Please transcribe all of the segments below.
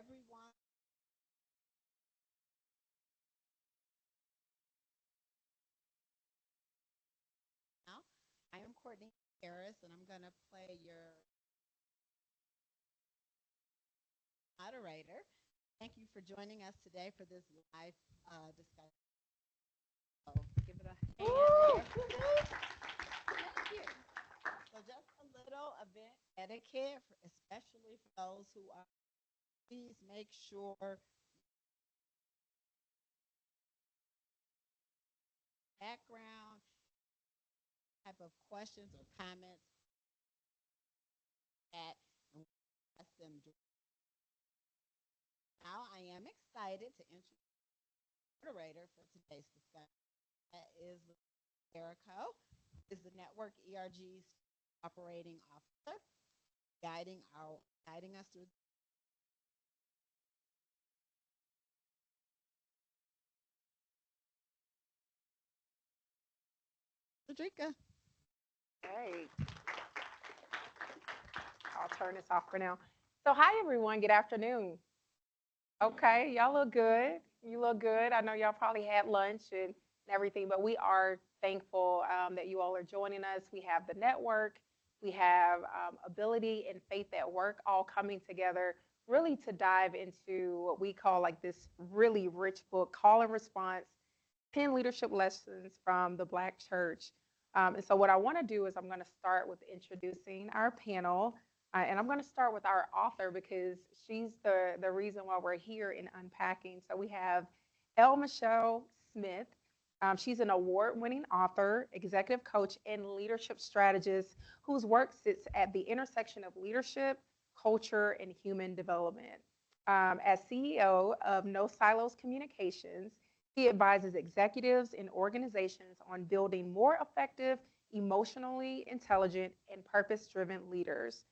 everyone. Now, I am Courtney Harris, and I'm going to play your moderator. Thank you for joining us today for this live discussion. So give it a hand there. Thank you. So just a little event etiquette, especially for those who are, please make sure background type of questions or comments at and ask them. Now I am excited to introduce the moderator for today's discussion. That is Derrico, is the network ERG's operating officer, guiding us through LaDrica. Hey, I'll turn this off for now. So, hi everyone. Good afternoon. Okay, y'all look good. You look good. I know y'all probably had lunch and everything, but we are thankful that you all are joining us. We have the network, we have ability and faith at work all coming together really to dive into what we call like this really rich book, Call and Response 10 Leadership Lessons from the Black Church. And so, what I want to do is I'm going to start with introducing our panel. And I'm going to start with our author because she's the reason why we're here in unpacking. So, we have L. Michelle Smith. She's an award winning author, executive coach, and leadership strategist whose work sits at the intersection of leadership, culture, and human development. As CEO of No Silos Communications, he advises executives and organizations on building more effective, emotionally intelligent, and purpose driven leaders.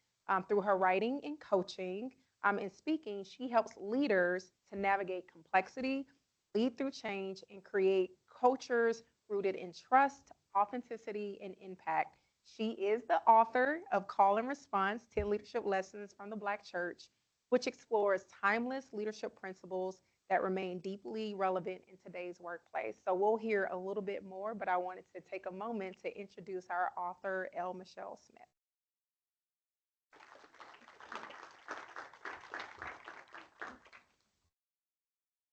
Through her writing and coaching and speaking, she helps leaders to navigate complexity, lead through change, and create cultures rooted in trust, authenticity, and impact. She is the author of Call and Response 10 Leadership Lessons from the Black Church, which explores timeless leadership principles that remain deeply relevant in today's workplace. So we'll hear a little bit more, but I wanted to take a moment to introduce our author, L. Michelle Smith.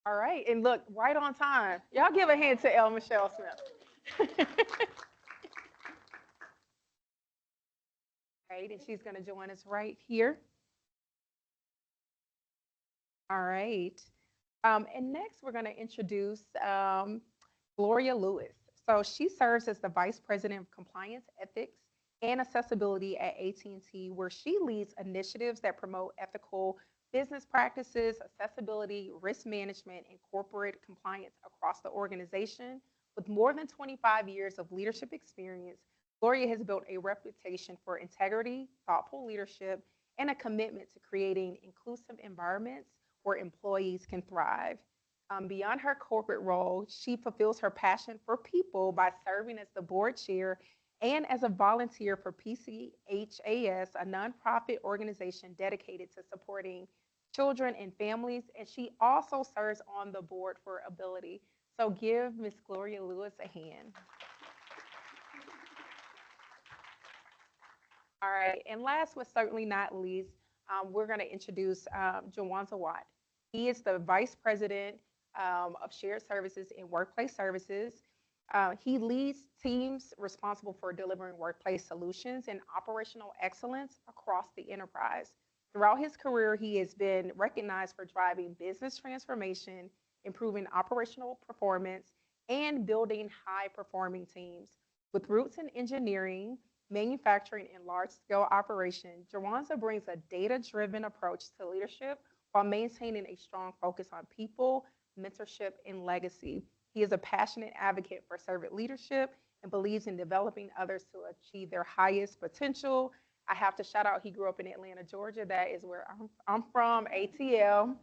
All right, and look, right on time. Y'all give a hand to L. Michelle Smith. Right, and she's going to join us right here. All right. And next, we're going to introduce Gloria Lewis. So she serves as the Vice President of Compliance, Ethics, and Accessibility at AT&T, where she leads initiatives that promote ethical business practices, accessibility, risk management, and corporate compliance across the organization. With more than 25 years of leadership experience, Gloria has built a reputation for integrity, thoughtful leadership, and a commitment to creating inclusive environments where employees can thrive. Beyond her corporate role, she fulfills her passion for people by serving as the board chair and as a volunteer for PCHAS, a nonprofit organization dedicated to supporting children and families. And she also serves on the board for Ability. So give Miss Gloria Lewis a hand. All right, and last but certainly not least, we're going to introduce Jywanza Watt. He is the Vice President of Shared Services and Workplace Services. He leads teams responsible for delivering workplace solutions and operational excellence across the enterprise. Throughout his career, he has been recognized for driving business transformation, improving operational performance, and building high-performing teams. With roots in engineering, manufacturing, and large-scale operations, Jywanza brings a data-driven approach to leadership while maintaining a strong focus on people, mentorship, and legacy. He is a passionate advocate for servant leadership and believes in developing others to achieve their highest potential. I have to shout out, he grew up in Atlanta, Georgia. That is where I'm from, ATL,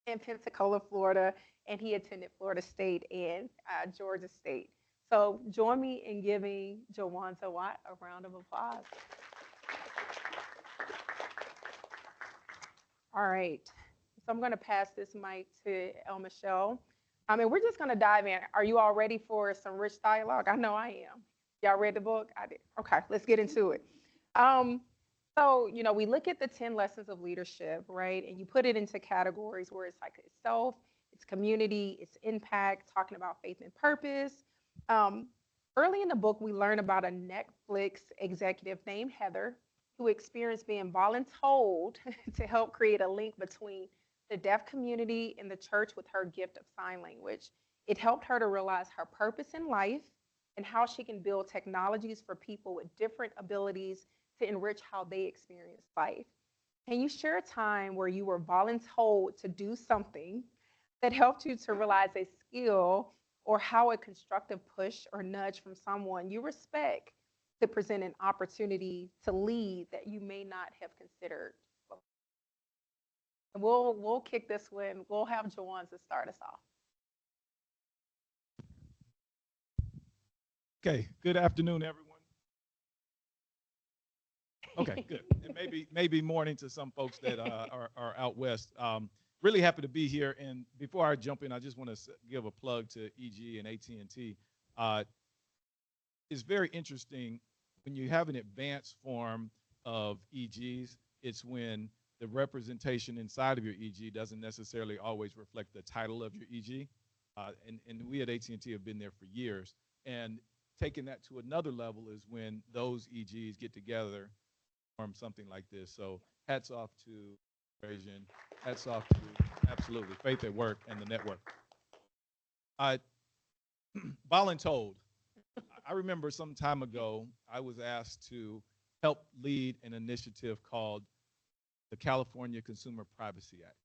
in Pensacola, Florida, and he attended Florida State and Georgia State. So join me in giving Jywanza Watt a round of applause. All right. So I'm going to pass this mic to El Michelle. And we're just going to dive in. Are you all ready for some rich dialogue? I know I am. Y'all read the book? I did. Okay, let's get into it. Um, so, we look at the 10 lessons of leadership, right? And you put it into categories where it's like it's self, it's community, it's impact, talking about faith and purpose. Um, Early in the book, we learn about a Netflix executive named Heather who experienced being voluntold to help create a link between the deaf community and the church with her gift of sign language. It helped her to realize her purpose in life and how she can build technologies for people with different abilities to enrich how they experience life. Can you share a time where you were voluntold to do something that helped you to realize a skill or how a constructive push or nudge from someone you respect could present an opportunity to lead that you may not have considered? And we'll kick this one. We'll have Jywanza start us off. Okay, good afternoon, everyone. Okay, good. And maybe morning to some folks that are out west. Really happy to be here. And before I jump in, I just want to give a plug to EG and AT&T. It's very interesting when you have an advanced form of EGs. It's when the representation inside of your EG doesn't necessarily always reflect the title of your EG. And we at AT&T have been there for years. And taking that to another level is when those EGs get together, form something like this. So hats off to Asian, hats off to absolutely Faith at Work and the network. Voluntold. I remember some time ago, I was asked to help lead an initiative called the California Consumer Privacy Act.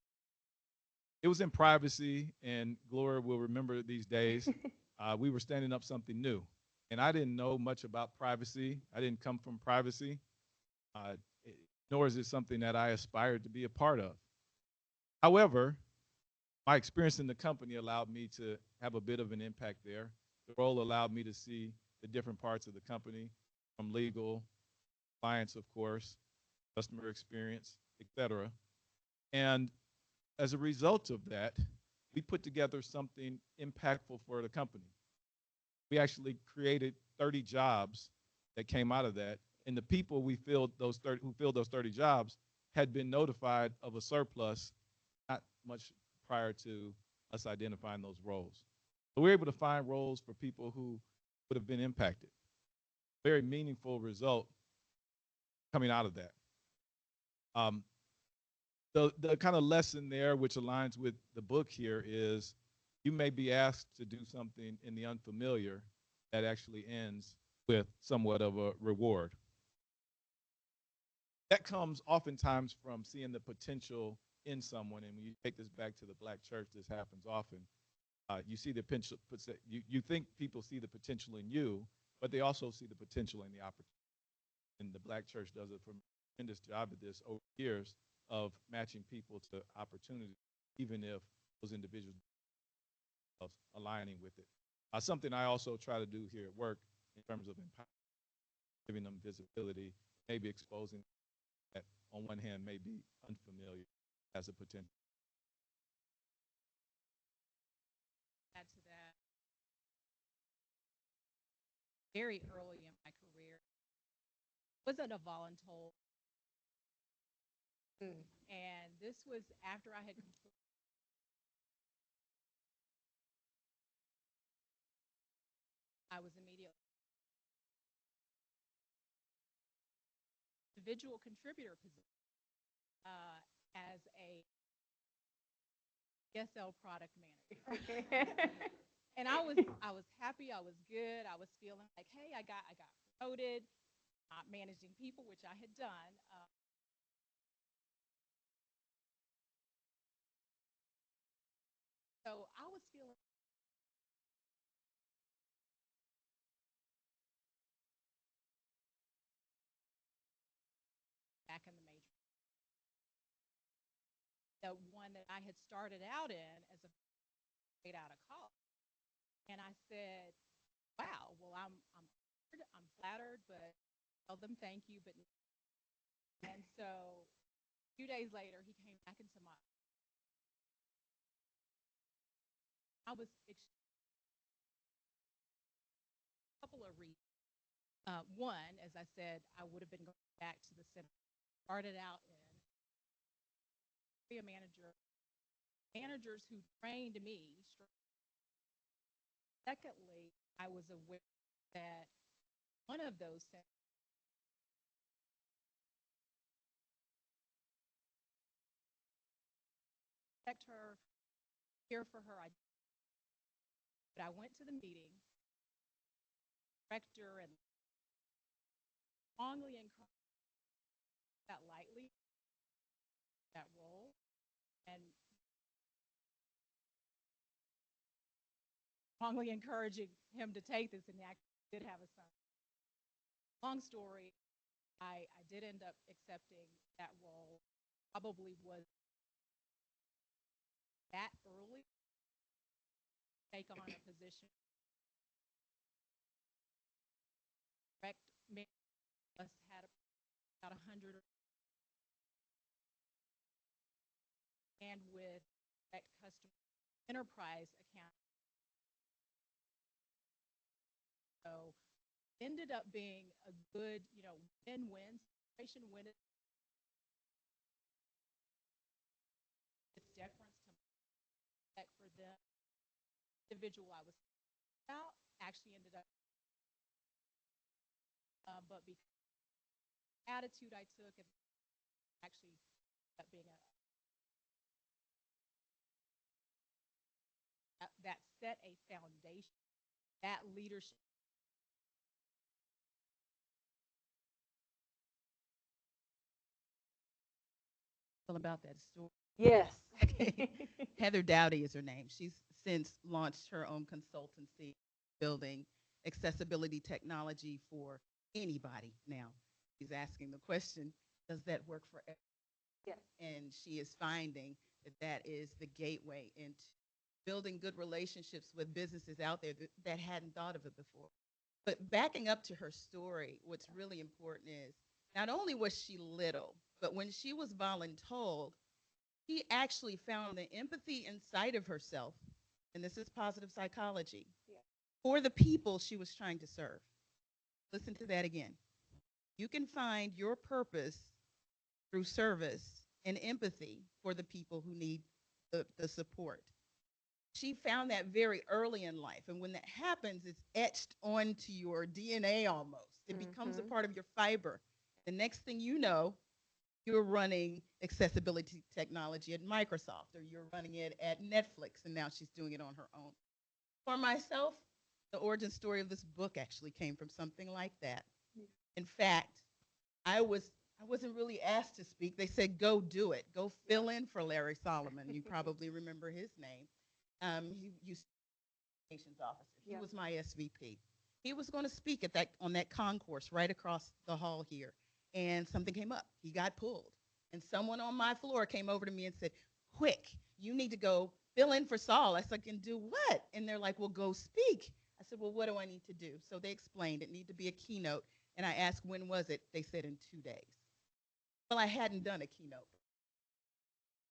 It was in privacy, and Gloria will remember these days. We were standing up something new. And I didn't know much about privacy. I didn't come from privacy, nor is it something that I aspired to be a part of. However, my experience in the company allowed me to have a bit of an impact there. The role allowed me to see the different parts of the company, from legal, clients, of course, customer experience, et cetera. And as a result of that, we put together something impactful for the company. We actually created 30 jobs that came out of that. And the people who filled those 30 jobs had been notified of a surplus not much prior to us identifying those roles. So we were able to find roles for people who would have been impacted. Very meaningful result coming out of that. The kind of lesson there, which aligns with the book here, is you may be asked to do something in the unfamiliar that actually ends with somewhat of a reward. That comes oftentimes from seeing the potential in someone. And when you take this back to the Black church, this happens often. You see the potential, you think people see the potential in you, but they also see the potential in the opportunity. And the Black church does a tremendous job at this over years of matching people to opportunity, even if those individuals are aligning with it. Something I also try to do here at work in terms of empowering, giving them visibility, maybe exposing that on one hand may be unfamiliar as a potential. Add to that, very early in my career, wasn't a voluntold. And this was after I had completed. I was immediately individual contributor position as a ESL product manager. And I was happy, I was good, I was feeling like, hey, I got promoted, not managing people, which I had done. So I was feeling back in the major. The one that I had started out in as a straight out of college. And I said, wow, well, I'm flattered, but tell them thank you. But, and so a few days later, he came back into my, I was a couple of reasons. One, as I said, I would have been going back to the center. Started out in area manager, managers who trained me. Secondly, I was aware that one of those centers protect her, here for her. But I went to the meeting, director, and strongly encouraged that lightly, that role, and strongly encouraging him to take this, and he actually did have a son. Long story, I did end up accepting that role. Probably was that early take on a position. Direct us had about 100, and with direct customer enterprise account. So ended up being a good, win-win situation. When it's deference to respect for them, individual I was about actually ended up, but because attitude I took and actually ended up being that set a foundation, that leadership. About that story. Yes. Heather Dowdy is her name. She's since launched her own consultancy building accessibility technology for anybody now. She's asking the question, does that work for everyone? Yes. And she is finding that that is the gateway into building good relationships with businesses out there that hadn't thought of it before. But backing up to her story, what's really important is not only was she little, but when she was voluntold, she actually found the empathy inside of herself, and this is positive psychology, Yeah. for the people she was trying to serve. Listen to that again. You can find your purpose through service and empathy for the people who need the support. She found that very early in life. And when that happens, it's etched onto your DNA almost. It becomes a part of your fiber. The next thing you know, you're running accessibility technology at Microsoft, or you're running it at Netflix, and now she's doing it on her own. For myself, the origin story of this book actually came from something like that. In fact, I wasn't really asked to speak. They said, go do it. Go fill in for Larry Solomon. You probably remember his name. He used to be communications officer. He was my SVP. He was going to speak at on that concourse right across the hall here, and something came up. He got pulled, and someone on my floor came over to me and said, "Quick, you need to go fill in for Saul." I said, "And do what?" And they're like, "Well, go speak." I said, "Well, what do I need to do?" So they explained it needed to be a keynote, and I asked, "When was it?" They said, "In 2 days." Well, I hadn't done a keynote.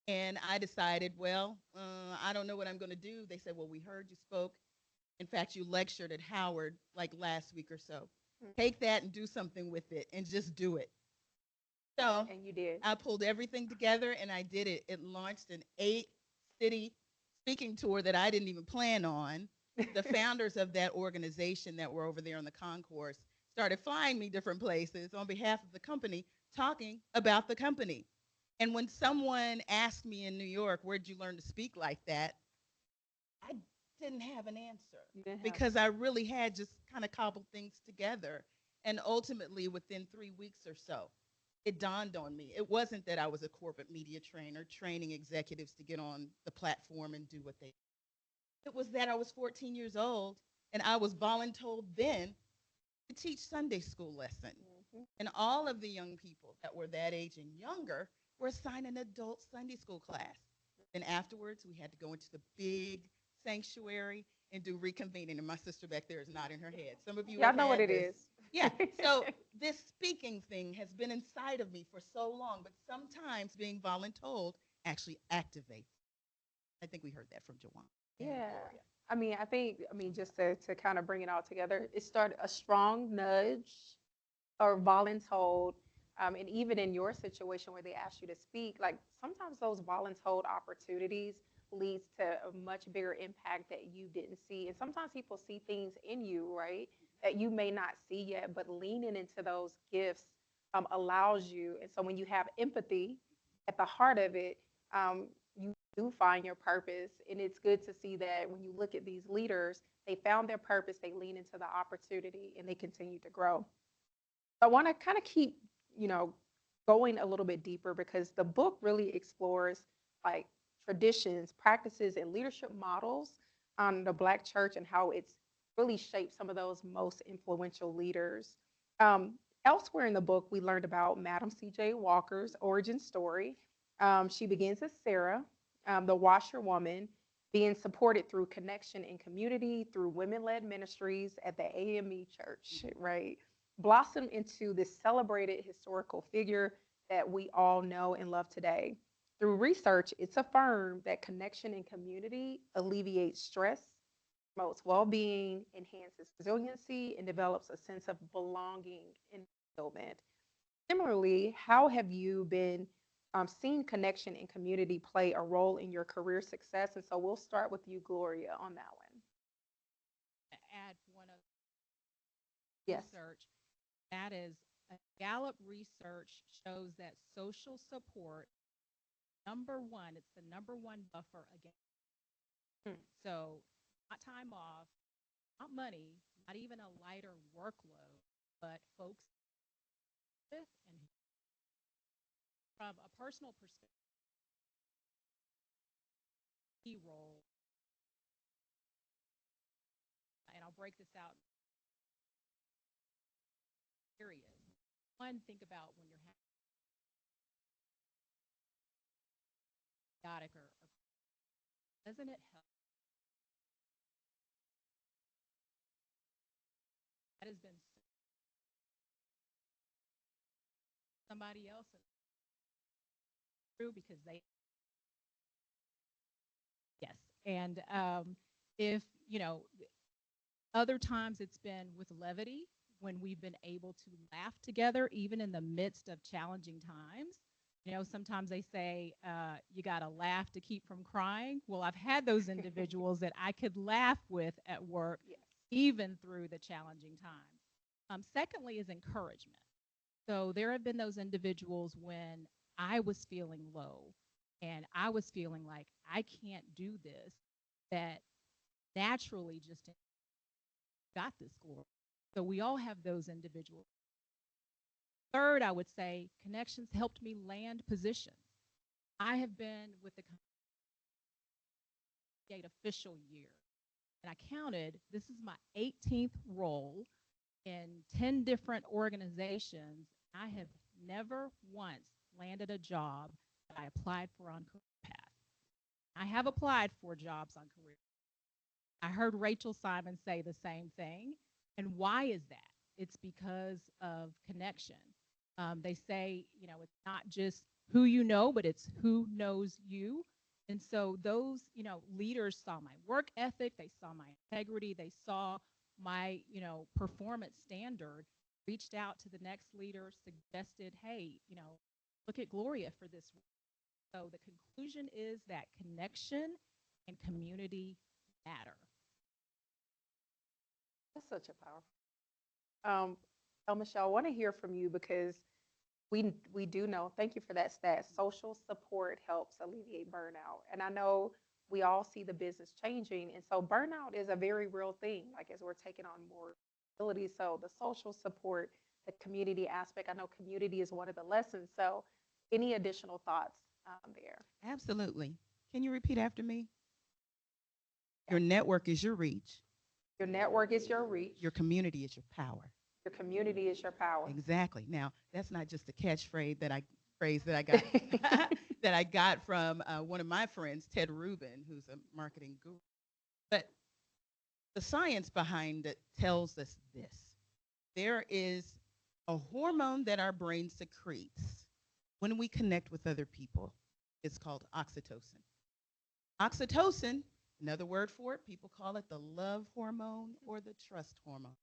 And I decided, well, I don't know what I'm going to do. They said, well, we heard you spoke. In fact, you lectured at Howard like last week or so. Take that and do something with it and just do it. So And you did. I pulled everything together and I did it. It launched an 8-city speaking tour that I didn't even plan on. The founders of that organization that were over there on the concourse started flying me different places on behalf of the company, talking about the company. And when someone asked me in New York, where'd you learn to speak like that? I didn't have an answer because I really had just kind of cobbled things together. And ultimately, within 3 weeks or so, it dawned on me. It wasn't that I was a corporate media trainer training executives to get on the platform and do what they did. It was that I was 14 years old and I was voluntold then to teach Sunday school lessons. And all of the young people that were that age and younger were assigned an adult Sunday school class. Then afterwards, we had to go into the big sanctuary and do reconvening. And my sister back there is nodding her head. Some of you Y'all know what it this. is. Yeah. So this speaking thing has been inside of me for so long, but sometimes being voluntold actually activates. I think we heard that from Jywanza. And Yeah. Gloria. I mean, just to kind of bring it all together, it started a strong nudge or voluntold. And even in your situation where they ask you to speak, like sometimes those voluntold opportunities leads to a much bigger impact that you didn't see. And sometimes people see things in you, right, that you may not see yet, but leaning into those gifts allows you. And so when you have empathy at the heart of it, you do find your purpose. And it's good to see that when you look at these leaders, they found their purpose, they lean into the opportunity, and they continue to grow. I want to kind of keep, you know, going a little bit deeper because the book really explores like traditions, practices, and leadership models on the Black church and how it's really shaped some of those most influential leaders. Um, Elsewhere in the book, we learned about Madam C.J. Walker's origin story. She begins as Sarah, the washerwoman, being supported through connection and community through women led ministries at the AME church, right? Blossom into this celebrated historical figure that we all know and love today. Through research, it's affirmed that connection and community alleviates stress, promotes well being, enhances resiliency, and develops a sense of belonging and fulfillment. Similarly, how have you been seeing connection and community play a role in your career success? And so we'll start with you, Gloria, on that one. Add one of Yes. research. That is, Gallup research shows that social support, number one, it's the number one buffer against. Hmm. So, not time off, not money, not even a lighter workload, but folks with and from a personal perspective, key role, and I'll break this out in areas. One, think about when you're chaotic or doesn't it help? That has been somebody else through because they yes, and if you know other times it's been with levity when we've been able to laugh together, even in the midst of challenging times. You know, sometimes they say you got to laugh to keep from crying. Well, I've had those individuals that I could laugh with at work, Yes. even through the challenging times. Secondly, is encouragement. So there have been those individuals when I was feeling low and I was feeling like I can't do this, that naturally just got this glory. So we all have those individuals. Third, I would say connections helped me land positions. I have been with the official year, and I counted, this is my 18th role in 10 different organizations. I have never once landed a job that I applied for on Career Path. I have applied for jobs on Career. I heard Rachel Simon say the same thing. And why is that? It's because of connection. They say, you know, it's not just who you know, but it's who knows you. And so those, you know, leaders saw my work ethic, they saw my integrity, they saw my, you know, performance standard, reached out to the next leader, suggested, hey, you know, look at Gloria for this. So the conclusion is that connection and community matter. That's such a powerful. Michelle, I want to hear from you because we do know. Thank you for that stat. Social support helps alleviate burnout, and I know we all see the business changing, and so burnout is a very real thing. Like as we're taking on more abilities, so the social support, the community aspect. I know community is one of the lessons. So, any additional thoughts there? Absolutely. Can you repeat after me? Yeah. Your network is your reach. Your network is your reach. Your community is your power. Your community is your power. Exactly. Now, that's not just a catchphrase that I got that I got from one of my friends, Ted Rubin, who's a marketing guru. But the science behind it tells us this: there is a hormone that our brain secretes when we connect with other people. It's called oxytocin. Oxytocin Another word for it, people call it the love hormone or the trust hormone.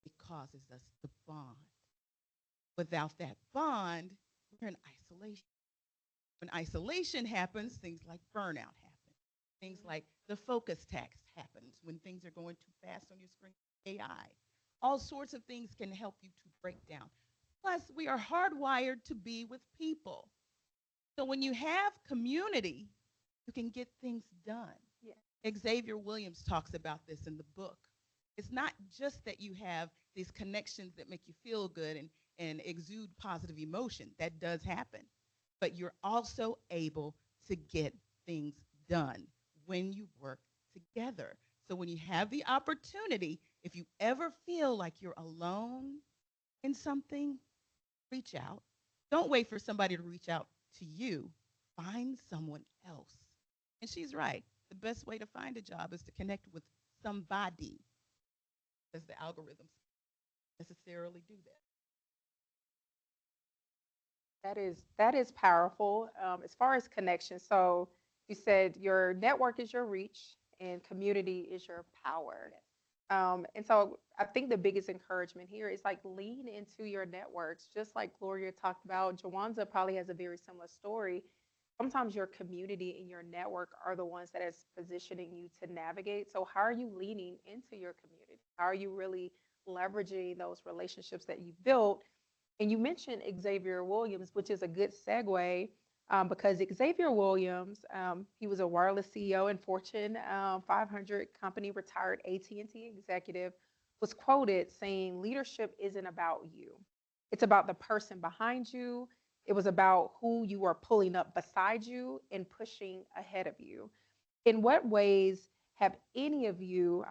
It causes us to bond. Without that bond, we're in isolation. When isolation happens, things like burnout happen. Things like the focus tax happens when things are going too fast on your screen. AI. All sorts of things can help you to break down. Plus, we are hardwired to be with people. So when you have community, you can get things done. Yeah. Xavier Williams talks about this in the book. It's not just that you have these connections that make you feel good and exude positive emotion. That does happen. But you're also able to get things done when you work together. So when you have the opportunity, if you ever feel like you're alone in something, reach out. Don't wait for somebody to reach out to you. Find someone else. And she's right. The best way to find a job is to connect with somebody, because the algorithms necessarily do that. That is powerful. As far as connection, so you said your network is your reach and community is your power. And so I think the biggest encouragement here is like lean into your networks, just like Gloria talked about. Jywanza probably has a very similar story. Sometimes your community and your network are the ones that is positioning you to navigate. So how are you leaning into your community? How are you really leveraging those relationships that you've built? And you mentioned Xavier Williams, which is a good segue because Xavier Williams, he was a wireless CEO and Fortune 500 company, retired AT&T executive, was quoted saying, "Leadership isn't about you. It's about the person behind you. It was about who you are pulling up beside you and pushing ahead of you." In what ways have any of you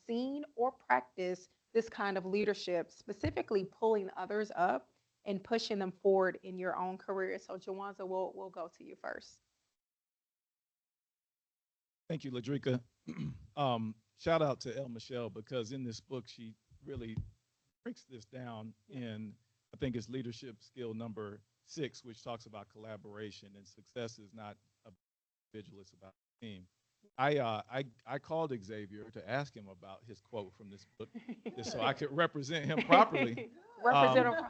seen or practiced this kind of leadership, specifically pulling others up and pushing them forward in your own career? So, Jywanza, we'll go to you first. Thank you, LaDrica. Shout out to El Michelle, because in this book, she really breaks this down in, I think it's leadership skill number 6, which talks about collaboration, and success is not a individual, it's about a team. I called Xavier to ask him about his quote from this book, just so I could represent him properly. Represent Um,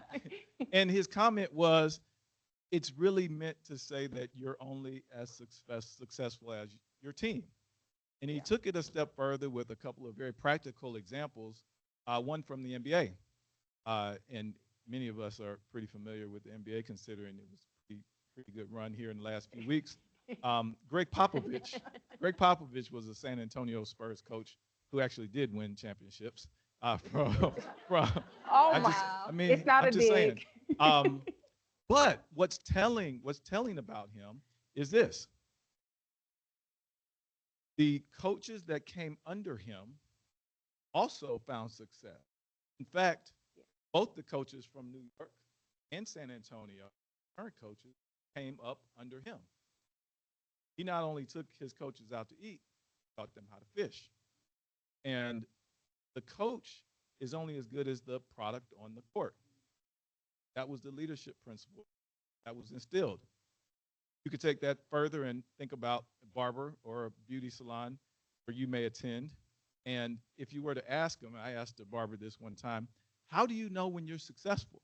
and his comment was, it's really meant to say that you're only as successful as your team. And he took it a step further with a couple of very practical examples, one from the NBA. And many of us are pretty familiar with the NBA, considering it was a pretty good run here in the last few weeks. Greg Popovich was a San Antonio Spurs coach who actually did win championships. From Oh I my! just, I mean, It's not I'm a just saying. dig. But what's telling about him is this: the coaches that came under him also found success. In fact, both the coaches from New York and San Antonio, current coaches, came up under him. He not only took his coaches out to eat, he taught them how to fish. And the coach is only as good as the product on the court. That was the leadership principle that was instilled. You could take that further and think about a barber or a beauty salon where you may attend. And if you were to ask him, I asked a barber this one time, how do you know when you're successful?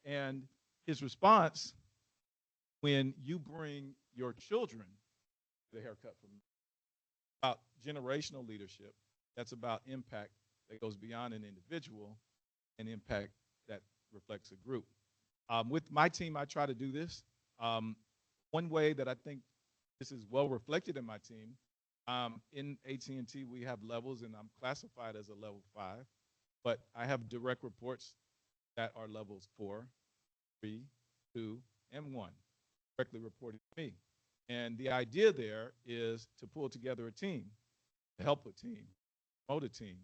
And his response, when you bring your children the haircut from me, about generational leadership, that's about impact that goes beyond an individual and impact that reflects a group. With my team, I try to do this. One way that I think this is well reflected in my team, in AT&T, we have levels, and I'm classified as a level 5, but I have direct reports that are levels 4, 3, 2, and 1, directly reporting to me. And the idea there is to pull together a team, to help a team, promote a team.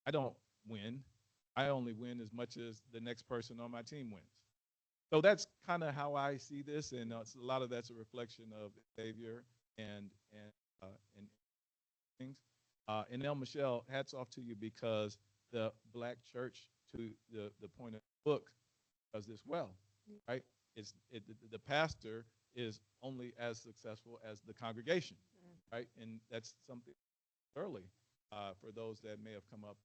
I don't win. I only win as much as the next person on my team wins. So that's kind of how I see this, and a lot of that's a reflection of Xavier and things. And El Michelle, hats off to you, because the Black church, to the point of the book, does this well, right? The pastor is only as successful as the congregation, right? And that's something early for those that may have come up.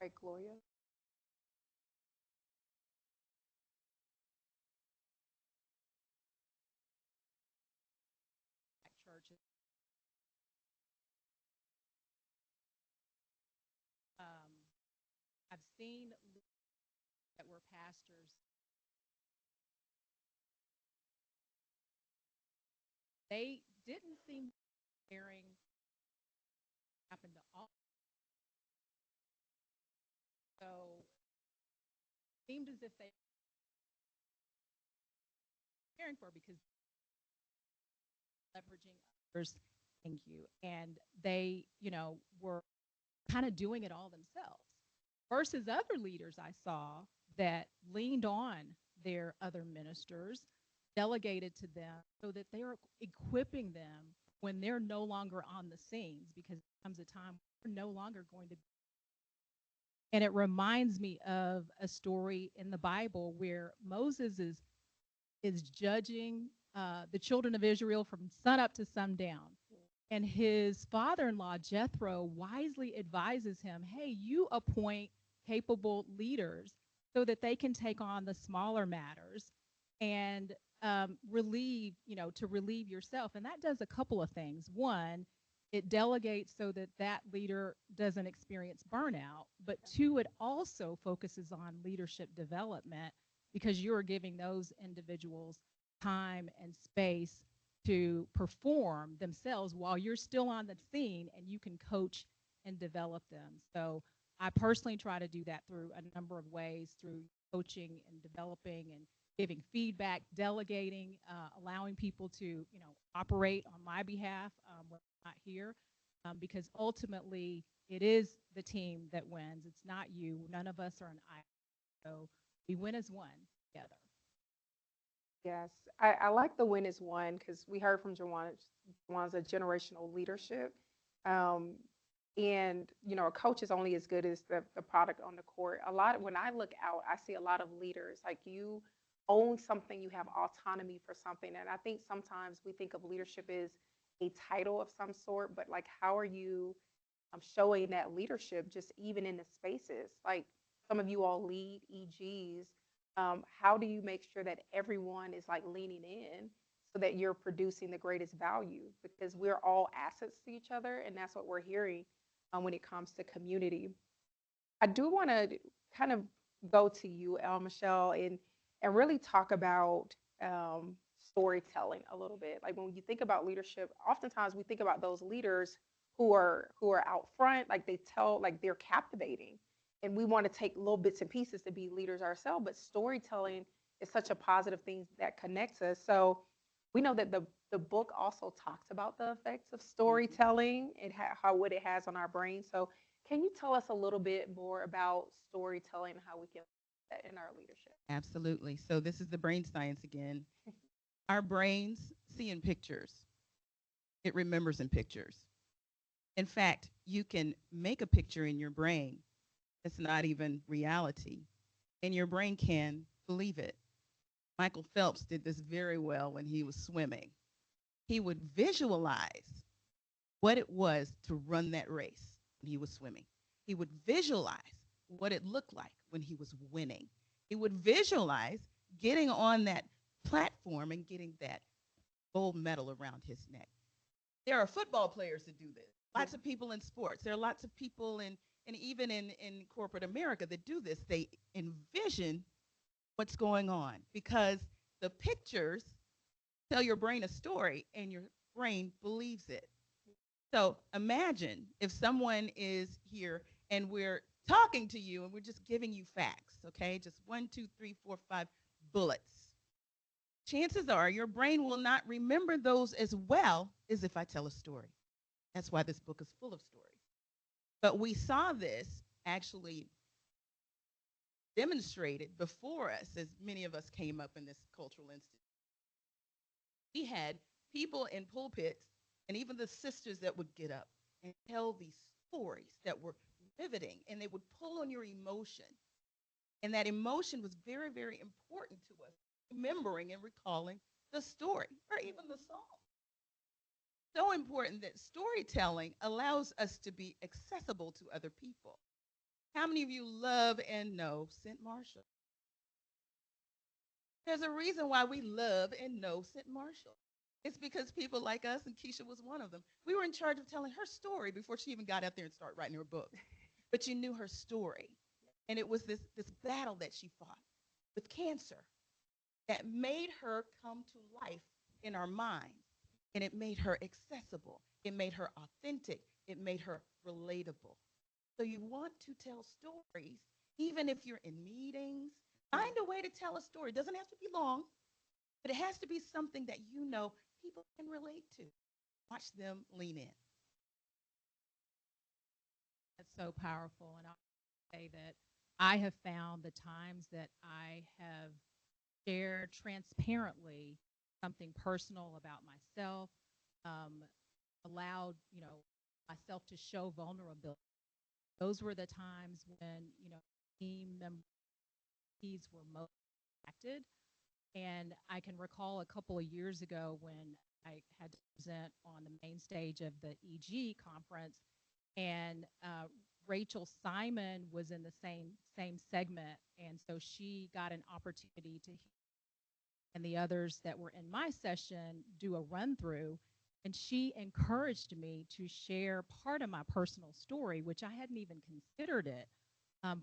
Right, Gloria. Churches. Um, I've seen that were pastors. They didn't seem caring happened to all. So it seemed as if they were caring for because leveraging others. Thank you. And they, were kind of doing it all themselves versus other leaders I saw that leaned on their other ministers, delegated to them so that they are equipping them when they're no longer on the scenes because there comes a time we're no longer going to be. And it reminds me of a story in the Bible where Moses is judging the children of Israel from sunup to sundown. And his father-in-law, Jethro, wisely advises him, hey, you appoint capable leaders so that they can take on the smaller matters and to relieve yourself. And that does a couple of things. One, it delegates so that that leader doesn't experience burnout. But two, it also focuses on leadership development because you're giving those individuals time and space to perform themselves while you're still on the scene and you can coach and develop them. So I personally try to do that through a number of ways, through coaching and developing and giving feedback, delegating, allowing people to, operate on my behalf when I'm not here, because ultimately it is the team that wins. It's not you. None of us are an island. So we win as one together. Yes, I like the win is one because we heard from Jywanza generational leadership. Um, and, a coach is only as good as the product on the court. When I look out, I see a lot of leaders like you own something, you have autonomy for something. And I think sometimes we think of leadership as a title of some sort, but like, how are you showing that leadership just even in the spaces? Like some of you all lead EGs. How do you make sure that everyone is like leaning in so that you're producing the greatest value? Because we're all assets to each other, and that's what we're hearing when it comes to community. I do want to kind of go to you, Michelle, and really talk about storytelling a little bit. Like when you think about leadership, oftentimes we think about those leaders who are out front, like they tell, like they're captivating, and we want to take little bits and pieces to be leaders ourselves. But storytelling is such a positive thing that connects us. So we know that the book also talks about the effects of storytelling and how what it has on our brain. So can you tell us a little bit more about storytelling and how we can use that in our leadership? Absolutely. So this is the brain science again. Our brains see in pictures. It remembers in pictures. In fact, you can make a picture in your brain that's not even reality, and your brain can believe it. Michael Phelps did this very well when he was swimming. He would visualize what it was to run that race when he was swimming. He would visualize what it looked like when he was winning. He would visualize getting on that platform and getting that gold medal around his neck. There are football players that do this. Lots of people in sports. There are lots of people and even in corporate America that do this. They envision what's going on because the pictures tell your brain a story and your brain believes it. So imagine if someone is here and we're talking to you and we're just giving you facts, okay? Just 1, 2, 3, 4, 5 bullets. Chances are your brain will not remember those as well as if I tell a story. That's why this book is full of stories. But we saw this actually demonstrated before us as many of us came up in this cultural institute. We had people in pulpits and even the sisters that would get up and tell these stories that were riveting, and they would pull on your emotion. And that emotion was very, very important to us, remembering and recalling the story or even the song. So important that storytelling allows us to be accessible to other people. How many of you love and know St. Marshall? There's a reason why we love and know St. Marshall. It's because people like us, and Keisha was one of them, we were in charge of telling her story before she even got out there and started writing her book. But you knew her story. And it was this battle that she fought with cancer that made her come to life in our minds. And it made her accessible. It made her authentic. It made her relatable. So you want to tell stories, even if you're in meetings. Find a way to tell a story. It doesn't have to be long, but it has to be something that you know people can relate to. Watch them lean in. That's so powerful. And I'll say that I have found the times that I have shared transparently something personal about myself, um, allowed, myself to show vulnerability. Those were the times when, team members were most impacted. And I can recall a couple of years ago when I had to present on the main stage of the EG conference, and Rachel Simon was in the same segment, and so she got an opportunity to hear, and the others that were in my session do a run through, and she encouraged me to share part of my personal story, which I hadn't even considered it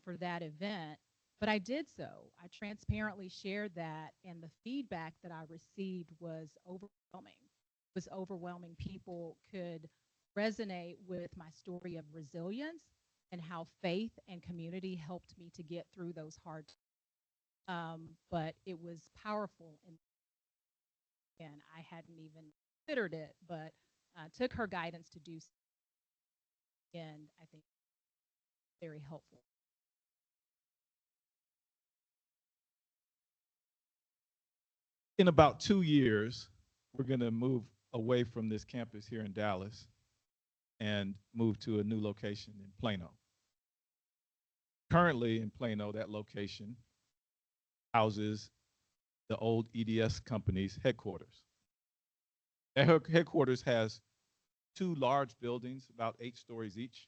for that event. But I did so. I transparently shared that, and the feedback that I received was overwhelming. It was overwhelming. People could resonate with my story of resilience and how faith and community helped me to get through those hard times. But it was powerful, and I hadn't even considered it, but took her guidance to do so, and I think very helpful. In about 2 years, we're going to move away from this campus here in Dallas and move to a new location in Plano. Currently in Plano, that location houses the old EDS company's headquarters. That headquarters has two large buildings, about 8 stories each.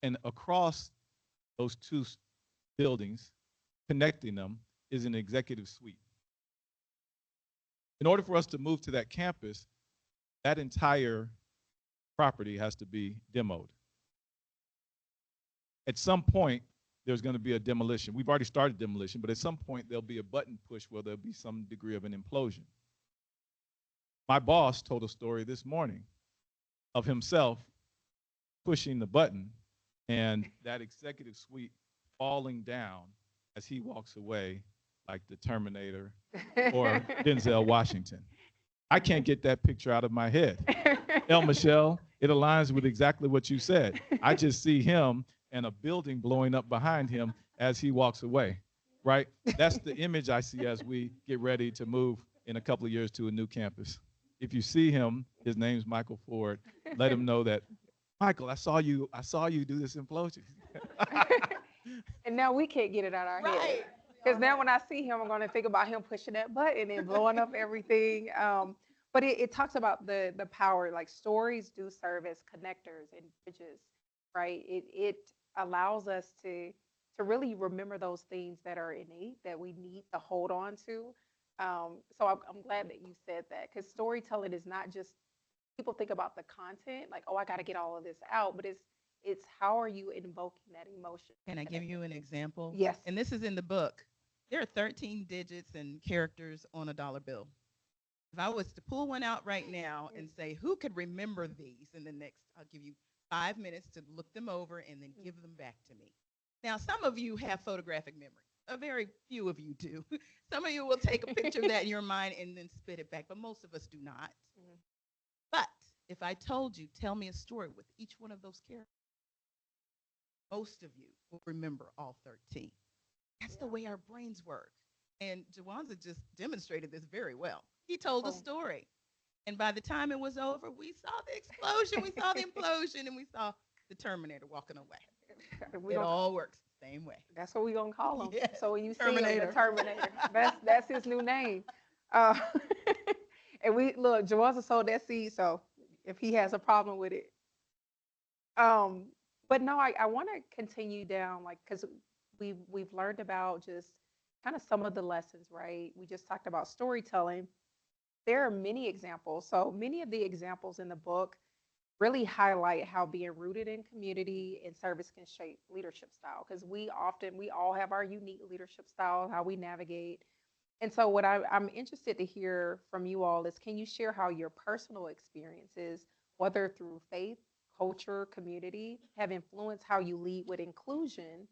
And across those two buildings, connecting them, is an executive suite. In order for us to move to that campus, that entire property has to be demoed. At some point, there's going to be a demolition. We've already started demolition, but at some point, there'll be a button push where there'll be some degree of an implosion. My boss told a story this morning of himself pushing the button and that executive suite falling down as he walks away like the Terminator or Denzel Washington. I can't get that picture out of my head. El Michelle, it aligns with exactly what you said. I just see him and a building blowing up behind him as he walks away, right? That's the image I see as we get ready to move in a couple of years to a new campus. If you see him, his name's Michael Ford, let him know that, Michael, I saw you do this implosion. And now we can't get it out of our head. Because now when I see him, I'm going to think about him pushing that button and blowing up everything. But it talks about the power, like stories do serve as connectors and bridges, right? It allows us to really remember those things that are innate that we need to hold on to. So I'm glad that you said that, because storytelling is not just, people think about the content, like, oh, I got to get all of this out, but it's how are you invoking that emotion? Can I give you an example? Yes. And this is in the book. There are 13 digits and characters on a dollar bill. If I was to pull one out right now and say, who could remember these in the next, I'll give you 5 minutes to look them over and then give them back to me. Now, some of you have photographic memory. A very few of you do. Some of you will take a picture of that in your mind and then spit it back, but most of us do not. Mm-hmm. But if I told you, tell me a story with each one of those characters, most of you will remember all 13. That's the way our brains work. And Jywanza just demonstrated this very well. He told a story. And by the time it was over, we saw the explosion, we saw the implosion, and we saw the Terminator walking away. It all works the same way. That's what we're going to call him. Yes. So when you Terminator. see him, the Terminator, that's his new name. And we, look, Jywanza sowed that seed, so if he has a problem with it. Um, but no, I want to continue down, like, because we've learned about just kind of some of the lessons, right? We just talked about storytelling. There are many examples. So many of the examples in the book really highlight how being rooted in community and service can shape leadership style. Because we all have our unique leadership style, how we navigate. And so, what I'm interested to hear from you all is, can you share how your personal experiences, whether through faith, culture, community, have influenced how you lead with inclusion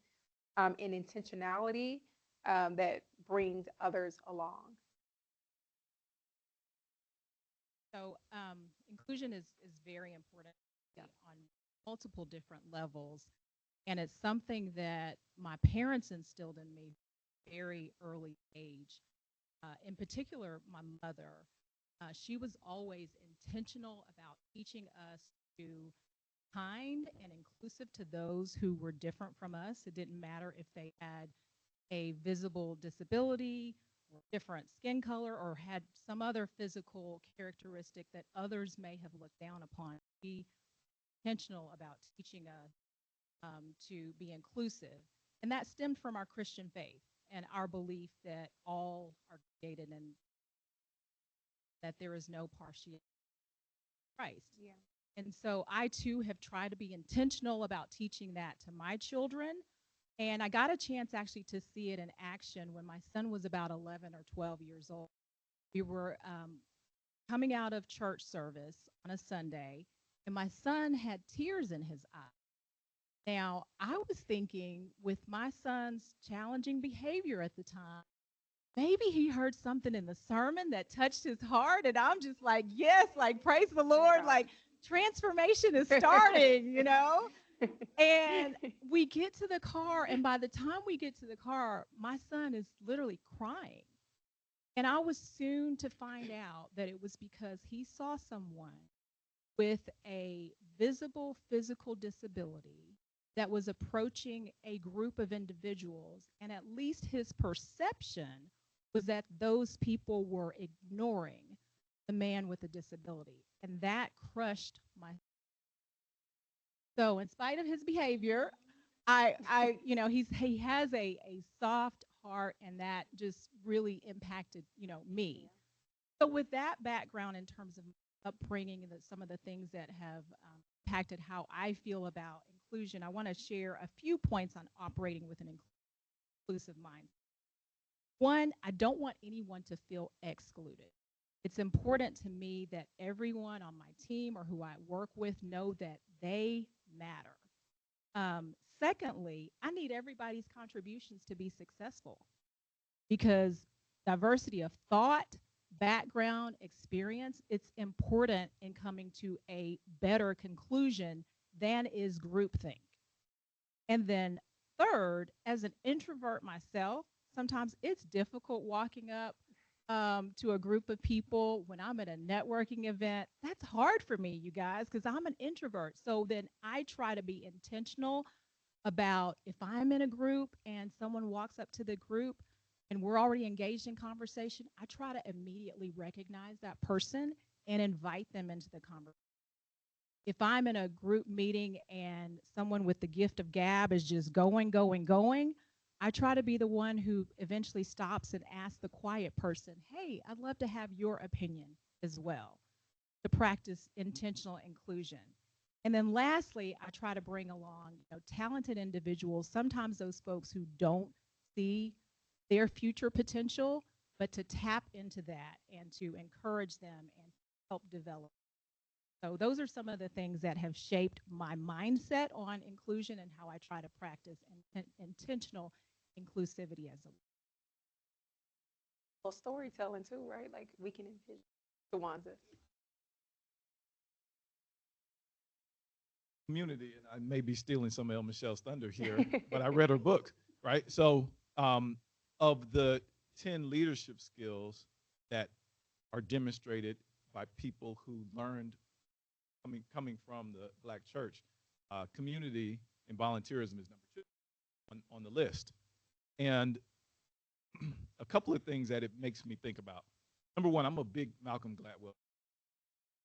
and intentionality that brings others along? So inclusion is very important on multiple different levels. And it's something that my parents instilled in me very early age. In particular, my mother, she was always intentional about teaching us to kind and inclusive to those who were different from us. It didn't matter if they had a visible disability or different skin color or had some other physical characteristic that others may have looked down upon. Be intentional about teaching us to be inclusive. And that stemmed from our Christian faith and our belief that all are created and that there is no partiality in Christ. Yeah. And so I too have tried to be intentional about teaching that to my children. And I got a chance actually to see it in action when my son was about 11 or 12 years old. We were coming out of church service on a Sunday, and my son had tears in his eyes. Now, I was thinking, with my son's challenging behavior at the time, maybe he heard something in the sermon that touched his heart. And I'm just like, yes, like, praise the Lord, like, transformation is starting, you know? And we get to the car, and by the time we get to the car, my son is literally crying. And I was soon to find out that it was because he saw someone with a visible physical disability that was approaching a group of individuals, and at least his perception was that those people were ignoring the man with the disability. And that crushed my. So in spite of his behavior, he has a soft heart, and that just really impacted, me. So with that background in terms of upbringing and some of the things that have impacted how I feel about inclusion, I want to share a few points on operating with an inclusive mind. One, I don't want anyone to feel excluded. It's important to me that everyone on my team or who I work with know that they matter. Secondly, I need everybody's contributions to be successful, because diversity of thought, background, experience, it's important in coming to a better conclusion than is groupthink. And then third, as an introvert myself, sometimes it's difficult walking up to a group of people when I'm at a networking event. That's hard for me, you guys, because I'm an introvert. So then I try to be intentional about, if I'm in a group and someone walks up to the group and we're already engaged in conversation, I try to immediately recognize that person and invite them into the conversation. If I'm in a group meeting and someone with the gift of gab is just going, I try to be the one who eventually stops and asks the quiet person, hey, I'd love to have your opinion as well, to practice intentional inclusion. And then lastly, I try to bring along, talented individuals, sometimes those folks who don't see their future potential, but to tap into that and to encourage them and help develop. So those are some of the things that have shaped my mindset on inclusion and how I try to practice intentional inclusivity as a. Well, storytelling too, right? Like, we can envision. Jywanza. Community, and I may be stealing some of El Michelle's thunder here, but I read her book, right? So, of the 10 leadership skills that are demonstrated by people who learned coming from the Black church, community and volunteerism is number 2 on the list. And a couple of things that it makes me think about. Number one, I'm a big Malcolm Gladwell.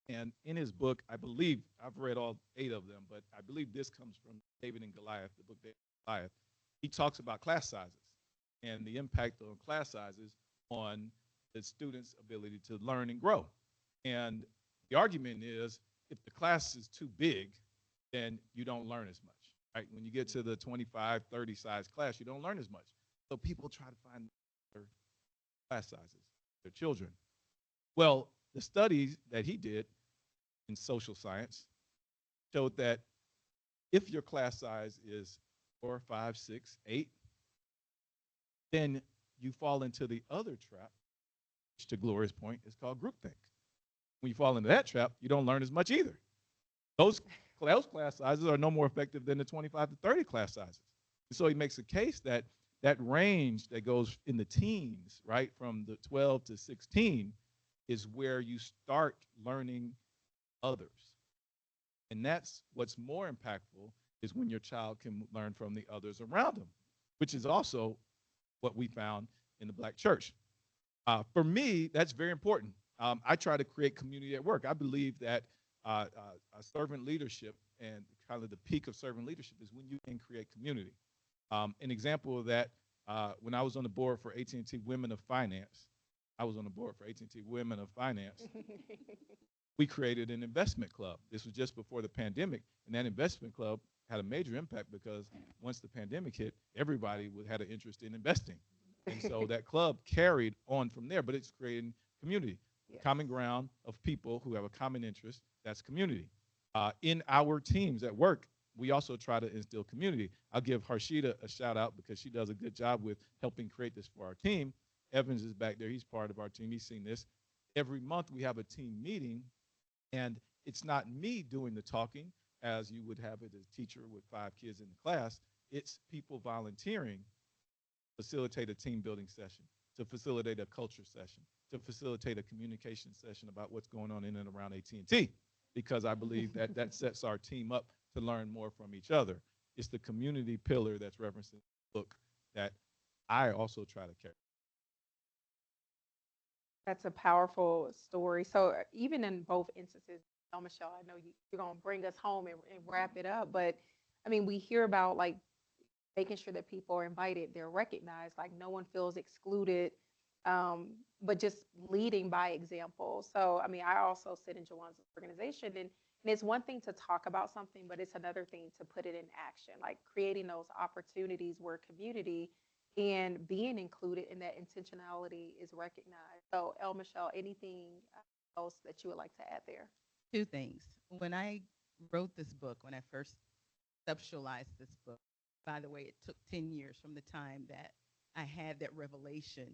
And in his book, I believe, I've read all 8 of them, but I believe this comes from David and Goliath, the book David and Goliath. He talks about class sizes and the impact on class sizes on the student's ability to learn and grow. And the argument is if the class is too big, then you don't learn as much, right? When you get to the 25, 30 size class, you don't learn as much. So people try to find their class sizes, their children. Well, the studies that he did in social science showed that if your class size is 4, 5, 6, 8, then you fall into the other trap, which to Gloria's point is called groupthink. When you fall into that trap, you don't learn as much either. Those class sizes are no more effective than the 25 to 30 class sizes. And so he makes a case that that range that goes in the teens, right, from the 12 to 16, is where you start learning others. And that's what's more impactful is when your child can learn from the others around them, which is also what we found in the Black church. For me, that's very important. I try to create community at work. I believe that servant leadership and kind of the peak of servant leadership is when you can create community. An example of that, when I was on the board for AT&T Women of Finance, we created an investment club. This was just before the pandemic, and that investment club had a major impact because once the pandemic hit, everybody had an interest in investing. And so that club carried on from there, but it's creating community, common ground of people who have a common interest. That's community. In our teams at work, we also try to instill community. I'll give Harshita a shout out because she does a good job with helping create this for our team. Evans is back there. He's part of our team. He's seen this. Every month we have a team meeting, and it's not me doing the talking as you would have it as a teacher with 5 kids in the class. It's people volunteering to facilitate a team building session, to facilitate a culture session, to facilitate a communication session about what's going on in and around AT&T, because I believe that that sets our team up to learn more from each other. It's the community pillar that's referenced in the book that I also try to carry. That's a powerful story. So even in both instances, Michelle, I know you're going to bring us home and wrap it up, but I mean, we hear about like making sure that people are invited, they're recognized, like no one feels excluded, but just leading by example. So, I mean, I also sit in Jywanza's organization, and it's one thing to talk about something, but it's another thing to put it in action, like creating those opportunities where community and being included in that intentionality is recognized. So, Michelle, anything else that you would like to add there? 2 things. When I wrote this book, when I first conceptualized this book, by the way, it took 10 years from the time that I had that revelation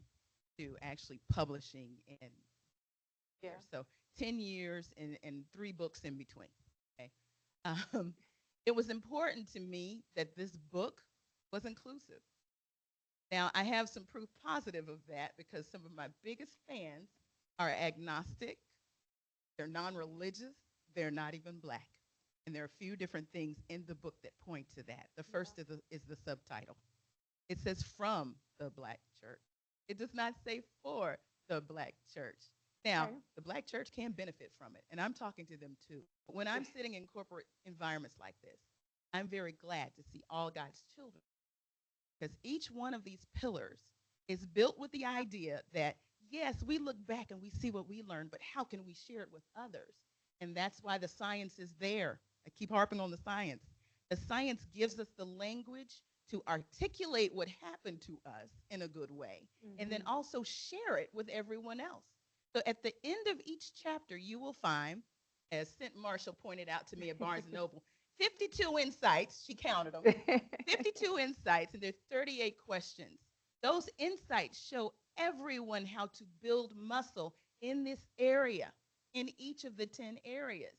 to actually publishing and so 10 years and 3 books in between. Okay. It was important to me that this book was inclusive. Now, I have some proof positive of that because some of my biggest fans are agnostic, they're non-religious, they're not even Black. And there are a few different things in the book that point to that. The first is the subtitle. It says from the Black church. It does not say for the Black church. Now, the Black church can benefit from it, and I'm talking to them too. But when I'm sitting in corporate environments like this, I'm very glad to see all God's children, because each one of these pillars is built with the idea that, yes, we look back and we see what we learned, but how can we share it with others? And that's why the science is there. I keep harping on the science. The science gives us the language to articulate what happened to us in a good way, and then also share it with everyone else. So at the end of each chapter, you will find, as St. Marshall pointed out to me at Barnes & Noble, 52 insights, she counted them, 52 insights, and there's 38 questions. Those insights show everyone how to build muscle in this area, in each of the 10 areas.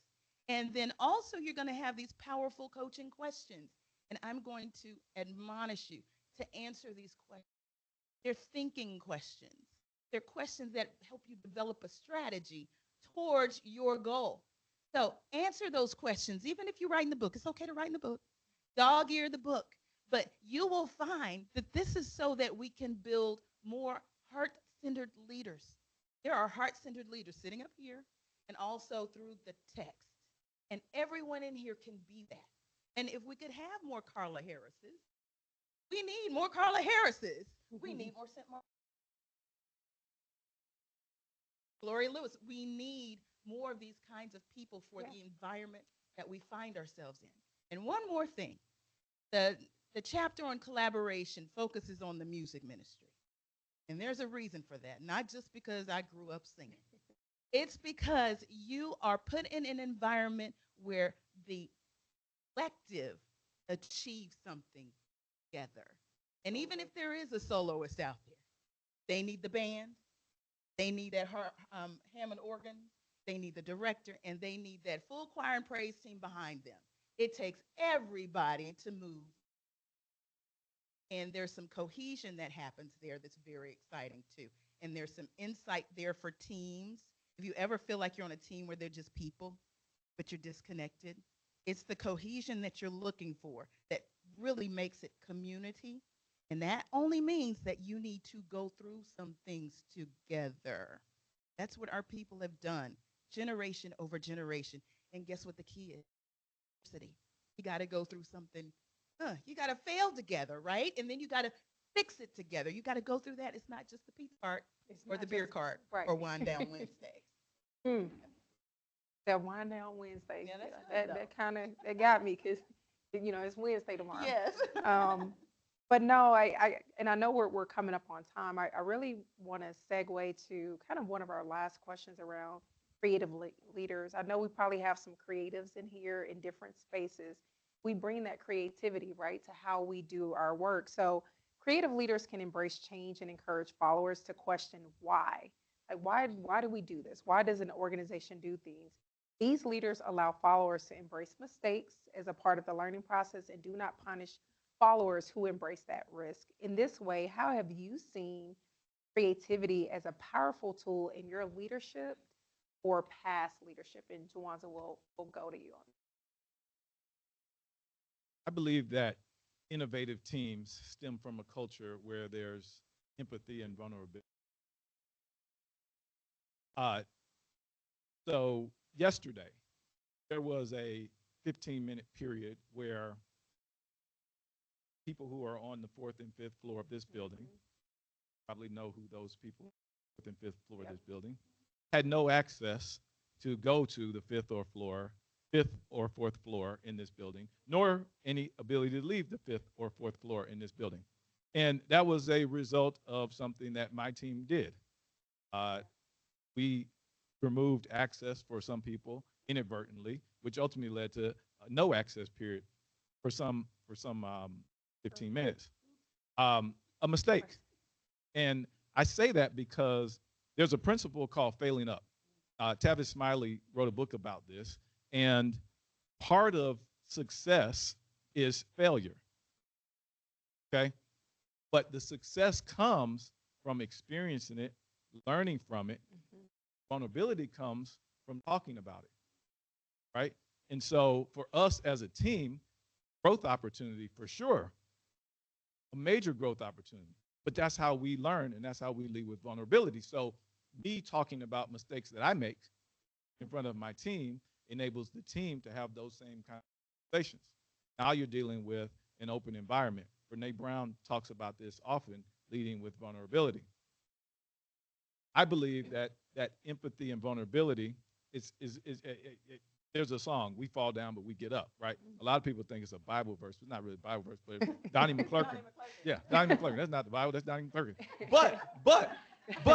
And then also you're going to have these powerful coaching questions. And I'm going to admonish you to answer these questions. They're thinking questions. They're questions that help you develop a strategy towards your goal. So answer those questions. Even if you're writing the book, it's okay to write in the book. Dog ear the book. But you will find that this is so that we can build more heart-centered leaders. There are heart-centered leaders sitting up here, and also through the text. And everyone in here can be that. And if we could have more Carla Harrises, we need more Carla Harrises. We need more St. Mark. Gloria Lewis. We need more of these kinds of people for the environment that we find ourselves in. And one more thing, the chapter on collaboration focuses on the music ministry. And there's a reason for that, not just because I grew up singing. It's because you are put in an environment where the collective achieves something together. And even if there is a soloist out there, they need the band, they need that Hammond organ, they need the director, and they need that full choir and praise team behind them. It takes everybody to move. And there's some cohesion that happens there that's very exciting too. And there's some insight there for teams. If you ever feel like you're on a team where they're just people, but you're disconnected, it's the cohesion that you're looking for that really makes it community. And that only means that you need to go through some things together. That's what our people have done, generation over generation. And guess what the key is? Diversity. You got to go through something. You got to fail together, right? And then you got to fix it together. You got to go through that. It's not just the pizza cart or the beer cart or wine down Wednesdays. That wind down Wednesday. Yeah, that's that kind of that got me because it's Wednesday tomorrow. Yes. But no, I know we're coming up on time. I really want to segue to kind of one of our last questions around creative leaders. I know we probably have some creatives in here in different spaces. We bring that creativity, right, to how we do our work. So creative leaders can embrace change and encourage followers to question why. Like, why do we do this? Why does an organization do things? These leaders allow followers to embrace mistakes as a part of the learning process and do not punish followers who embrace that risk. In this way, how have you seen creativity as a powerful tool in your leadership or past leadership? And Jywanza, we'll go to you on that. I believe that innovative teams stem from a culture where there's empathy and vulnerability. So yesterday, there was a 15-minute period where people who are on the fourth and fifth floor of this building, probably know who those people are, fourth and fifth floor of this building, had no access to go to the fifth or fourth floor in this building, nor any ability to leave the fifth or fourth floor in this building. And that was a result of something that my team did. We removed access for some people inadvertently, which ultimately led to no access period for some 15 minutes. A mistake. And I say that because there's a principle called failing up. Tavis Smiley wrote a book about this, and part of success is failure, okay? But the success comes from experiencing it, learning from it. Vulnerability comes from talking about it, right? And so for us as a team, growth opportunity for sure, a major growth opportunity. But that's how we learn, and that's how we lead with vulnerability. So me talking about mistakes that I make in front of my team enables the team to have those same conversations. Now you're dealing with an open environment. Brene Brown talks about this often, leading with vulnerability. I believe that empathy and vulnerability there's a song, we fall down, but we get up, right? A lot of people think it's a Bible verse. It's not really a Bible verse, but Donnie McClurkin. Yeah, Donnie McClurkin. That's not the Bible, that's Donnie McClurkin. But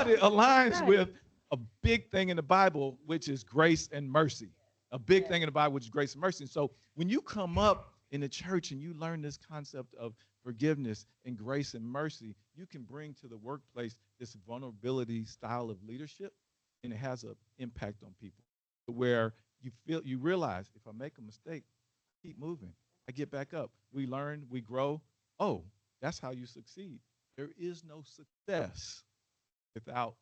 it aligns with a big thing in the Bible, which is grace and mercy. A big thing in the Bible, which is grace and mercy. And so when you come up in the church and you learn this concept of forgiveness and grace and mercy, you can bring to the workplace this vulnerability style of leadership, and it has an impact on people where you realize if I make a mistake, keep moving. I get back up. We learn, we grow. Oh, that's how you succeed. There is no success without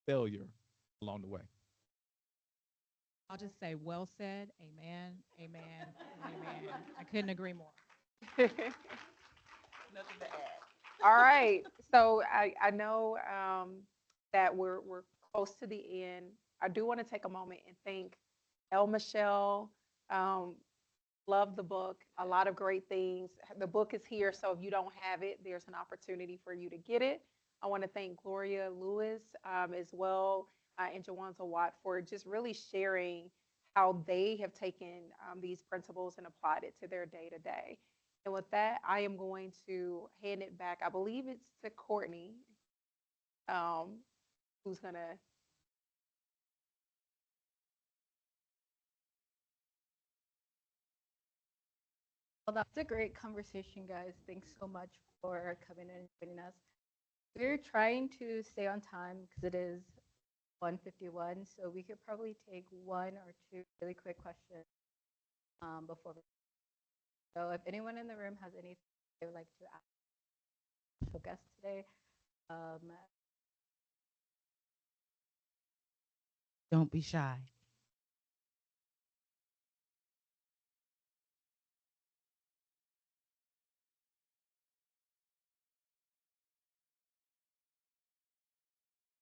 failure along the way. I'll just say, well said. Amen. Amen. Amen. I couldn't agree more. Nothing to add. All right. So I know that we're close to the end. I do want to take a moment and thank El Michelle. Um, love the book. A lot of great things. The book is here, so if you don't have it, there's an opportunity for you to get it. I want to thank Gloria Lewis as well and Jywanza Watt for just really sharing how they have taken these principles and applied it to their day to day. And with that, I am going to hand it back. I believe it's to Courtney, um, who's going to. Well, that's a great conversation, guys. Thanks so much for coming and joining us. We're trying to stay on time because it is 1:51, so we could probably take one or two really quick questions before we. So, if anyone in the room has anything they would like to ask special guest today, um, Don't be shy.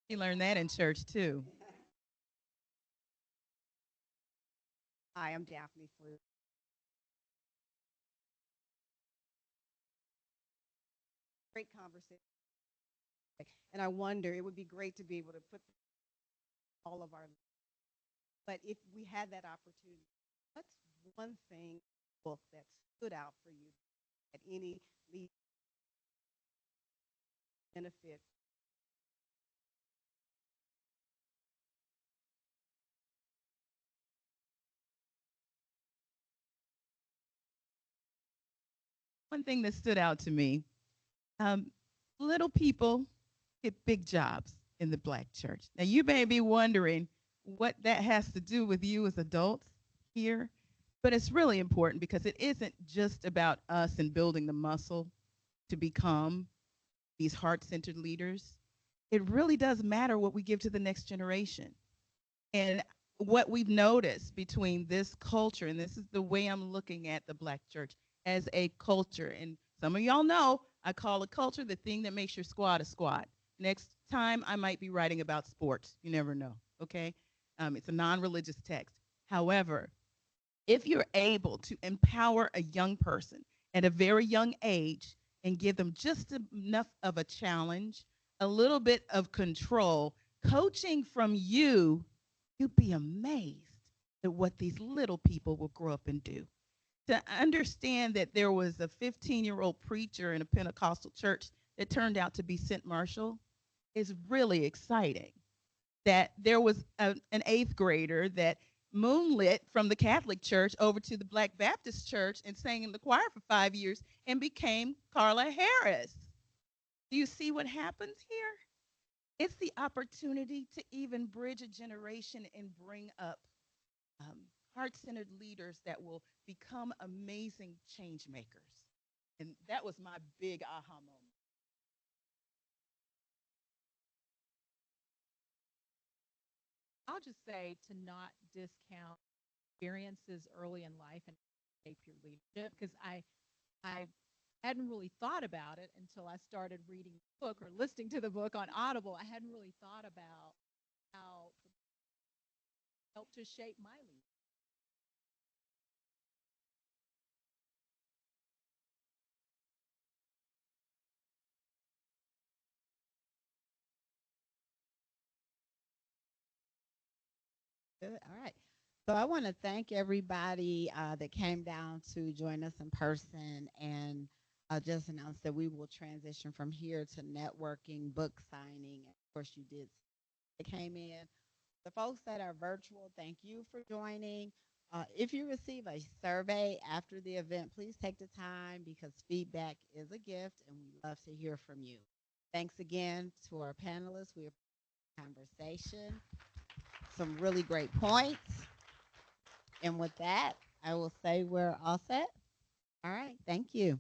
You learned that in church too. Hi, I'm Daphne Flew. Great conversation. And I wonder, it would be great to be able to put all of our, but if we had that opportunity, what's one thing book that stood out for you at any lead benefit? One thing that stood out to me, um, little people get big jobs in the Black church. Now, you may be wondering what that has to do with you as adults here, but it's really important because it isn't just about us and building the muscle to become these heart-centered leaders. It really does matter what we give to the next generation. And what we've noticed between this culture, and this is the way I'm looking at the Black church as a culture, and some of y'all know I call a culture the thing that makes your squad a squad. Next time I might be writing about sports. You never know, okay? It's a non-religious text. However, if you're able to empower a young person at a very young age and give them just enough of a challenge, a little bit of control, coaching from you, you'd be amazed at what these little people will grow up and do. To understand that there was a 15-year-old preacher in a Pentecostal church that turned out to be St. Marshall is really exciting. That there was an eighth grader that moonlit from the Catholic Church over to the Black Baptist Church and sang in the choir for 5 years and became Carla Harris. Do you see what happens here? It's the opportunity to even bridge a generation and bring up um, heart-centered leaders that will become amazing change makers. And that was my big aha moment. I'll just say to not discount experiences early in life and shape your leadership because I hadn't really thought about it until I started reading the book or listening to the book on Audible. I hadn't really thought about how it helped to shape my leadership. Good. All right. So I want to thank everybody that came down to join us in person and just announce that we will transition from here to networking, book signing. Of course, you did that came in. The folks that are virtual, thank you for joining. If you receive a survey after the event, please take the time because feedback is a gift and we love to hear from you. Thanks again to our panelists. We appreciate the conversation, some really great points. And with that, I will say we're all set. All right. Thank you.